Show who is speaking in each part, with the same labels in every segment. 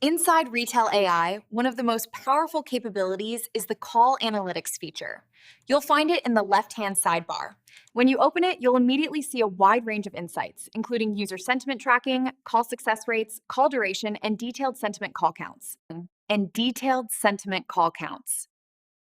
Speaker 1: Inside Retell AI, one of the most powerful capabilities is the call analytics feature. You'll find it in the left-hand sidebar. When you open it, you'll immediately see a wide range of insights, including user sentiment tracking, call success rates, call duration, and detailed sentiment call counts.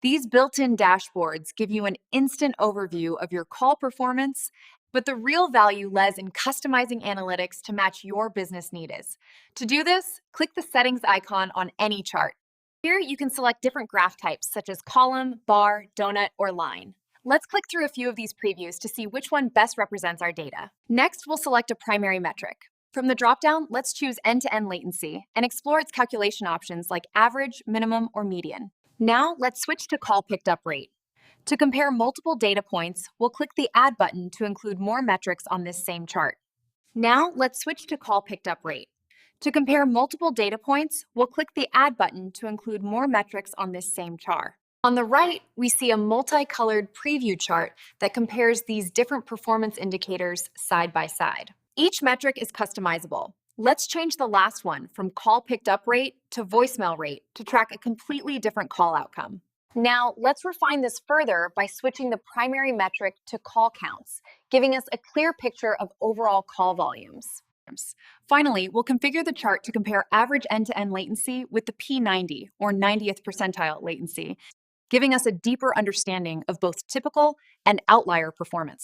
Speaker 1: These built-in dashboards give you an instant overview of your call performance, but the real value lies in customizing analytics to match your business needs. To do this, click the settings icon on any chart. Here, you can select different graph types such as column, bar, donut, or line. Let's click through a few of these previews to see which one best represents our data. Next, we'll select a primary metric. From the dropdown, let's choose end-to-end latency and explore its calculation options like average, minimum, or median. Now, let's switch to call picked up rate. To compare multiple data points, we'll click the Add button to include more metrics on this same chart. Now, let's switch to call picked up rate. To compare multiple data points, we'll click the Add button to include more metrics on this same chart. On the right, we see a multicolored preview chart that compares these different performance indicators side by side. Each metric is customizable. Let's change the last one from call picked up rate to voicemail rate to track a completely different call outcome. Now, let's refine this further by switching the primary metric to call counts, giving us a clear picture of overall call volumes. Finally, we'll configure the chart to compare average end-to-end latency with the P90, or 90th percentile latency, giving us a deeper understanding of both typical and outlier performance.